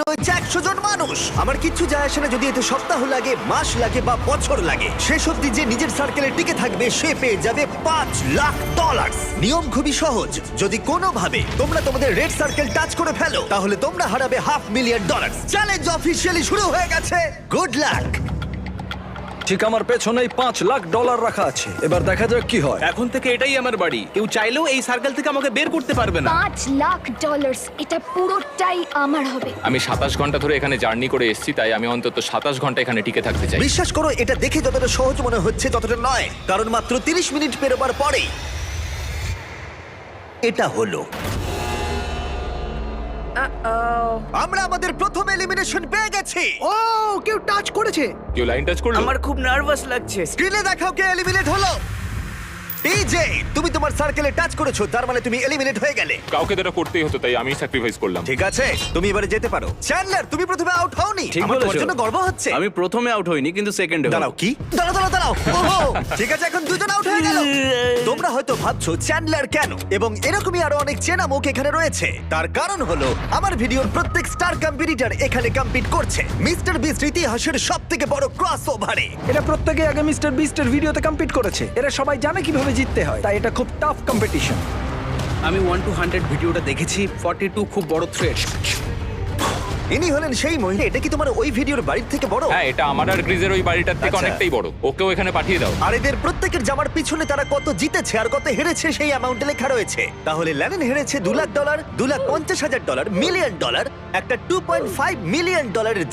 রয়েছে 100 জন মানুষ। আমার কিচ্ছু যায় আসে না যদি এতে সপ্তাহ লাগে, মাস লাগে বা বছর লাগে। শেষ অবধি যে নিজের সার্কেলে টিকে থাকবে সে পেয়ে যাবে $5,00,000। নিয়ম খুবই সহজ, যদি কোনোভাবে তোমরা তোমাদের রেড সার্কেল টাচ করে ফেলো তাহলে তোমরা হারাবে $500,000। চ্যালেঞ্জ অফিসিয়ালি শুরু হয়ে গেছে। Good luck. ঠিক আমার পেছনেই $5,00,000 রাখা আছে, এবার দেখা যাক কি হয়। এখন থেকে এটাই আমার বাড়ি, কেউ চাইলেও এই সার্কেল থেকে আমাকে বের করতে পারবে না। $5,00,000 এটা পুরোটাই আমার হবে। আমি 27 ঘন্টা ধরে এখানে জার্নি করে এসেছি, তাই আমি অন্তত 27 ঘন্টা এখানে টিকে থাকতে চাই। বিশ্বাস করো, এটা দেখে যতটা সহজ মনে হচ্ছে ততটা নয়, কারণ মাত্র 30 মিনিট পেরোবার পরেই এটা হলো। আমরা আমাদের প্রথম এলিমিনেশন পেয়ে গেছি। ও কেউ টাচ করেছে। কেউ লাইন টাচ করলো? আমার খুব নার্ভাস লাগছে। স্ক্রিনে দেখাও কে এলিমিনেট হলো। টিজে, তুমি তোমার সার্কেলে টাচ করেছো, তার মানে তুমি এলিমিনেট হয়ে গেলে। কাউকে তো এটা করতেই হতো, তাই আমি স্যাক্রিফাইস করলাম। ঠিক আছে, তুমি এবারে যেতে পারো। চ্যান্ডলার, তুমি প্রথমে আউট হওনি। ঠিক আমার তোমার বলেছো। জন্য গর্ব হচ্ছে। আমি প্রথমে আউট হইনি, কিন্তু সেকেন্ডে দাঁড়াও, কি? দাঁড়াও। ওহো, ঠিক আছে, এখন দুজন আউট হয়ে গেল। তোমরা হয়তো ভাবছো চ্যান্ডলার কেন, এবং এরকমই আরো অনেক চেনা মুখ এখানে রয়েছে। তার কারণ হলো আমার ভিডিওর প্রত্যেক স্টার কম্পিটিটর এখানে কম্পিট করছে মিস্টার বিস্ট ইতিহাসের সবথেকে বড় ক্রসওভারে। এরা প্রত্যেকে আগে মিস্টার বিস্টের ভিডিওতে কম্পিট করেছে, এরা সবাই জানে কিভাবে জিততে হয়, তাই এটা খুব টাফ কম্পিটিশন। আমি 1 to 100 ভিডিওটা দেখেছি। 42 খুব বড় থ্রেট। ইনি হলেন সেই মহিলা। এটা কি তোমার ওই ভিডিওর বাড়ির থেকে বড়? হ্যাঁ, এটা আমার আর গ্রিজের ওই বাড়িটার থেকে আচ্ছা। অনেকটাই বড়। ওকেও এখানে পাঠিয়ে দাও। আর এদের প্রত্যেকের জামার পিছনে তারা কত জিতেছে আর কত হেরেছে সেই অ্যামাউন্টে লেখা রয়েছে। তাহলে ল্যানেন হেরেছে $2,00,000, $2,50,000, $1 মিলিয়ন, একটা $2.5 মিলিয়ন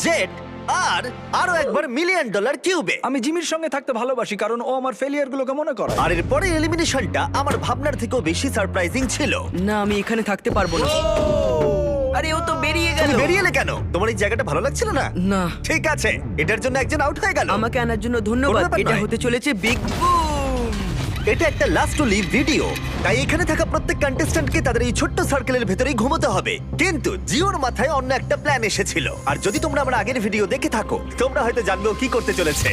জেট, আর আরো একবার $1 মিলিয়ন কিউবে। আমি জিমির সঙ্গে থাকতে ভালোবাসি কারণ ও আমার ফেলিয়ার গুলোকে মনে করে। আর এর পরে এলিমিনেশনটা আমার ভাবনার থেকেও বেশি সারপ্রাইজিং ছিল। না, আমি এখানে থাকতে পারবো না। আরে ও তো বেরিয়ে গেল। তুমি বেরিয়ে এলে কেন? তোমার এই জায়গাটা ভালো লাগছিল না? না। ঠিক আছে, এটার জন্য একজন আউট হয়ে গেল। আমাকে আনার জন্য ধন্যবাদ। কোনো ব্যাপার এটা নয়। হতে চলেছে বিগ বুম। এটা একটা লাস্ট টু লিভ ভিডিও, তাই এখানে থাকা প্রত্যেক কন্টেস্ট্যান্টকে তাদের এই ছোট্ট সার্কেলের ভেতরেই ঘুমোতে হবে। কিন্তু জিওর মাথায় অন্য একটা প্ল্যান এসেছিল, আর যদি তোমরা আমার আগের ভিডিও দেখে থাকো তোমরা হয়তো জানবে ও কি করতে চলেছে।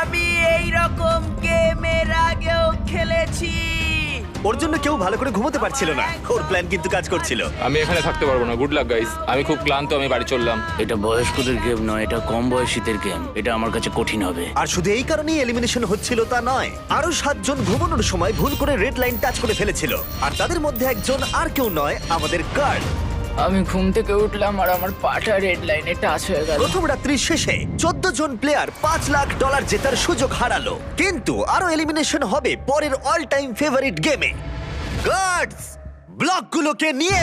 আমি এই রকম গেম এর আগেও খেলেছি। ওর জন্য কেউ ভালো করে ঘুমোতে পারছিল না, ওর প্ল্যান কিন্তু কাজ করছিল। আমি এখানে থাকতে পারবো না। গুড লাক গাইস, আমি খুব ক্লান্ত, আমি বাড়ি চললাম। এটা বয়স্কদের গেম নয়, এটা কম বয়সীদের গেম। এটা আমার কাছে কঠিন হবে। আর শুধু এই কারণেই এলিমিনেশন হচ্ছিল তা নয়, আরো 7 জন ঘুমানোর সময় ভুল করে রেড লাইন টাচ করে ফেলেছিল, আর তাদের মধ্যে একজন আর কেউ নয়, আমাদের কার্ড। আমি ঘুম থেকে উঠলাম আর আমার পাটা রেড লাইনে টাচ হয়ে গেল। প্রথম রাত্রির শেষে 14 জন প্লেয়ার $5,00,000 জেতার সুযোগ হারালো। কিন্তু আরো এলিমিনেশন হবে পরের অল টাইম ফেভারিট গেমে। গার্ডস, ব্লকগুলোকে নিয়ে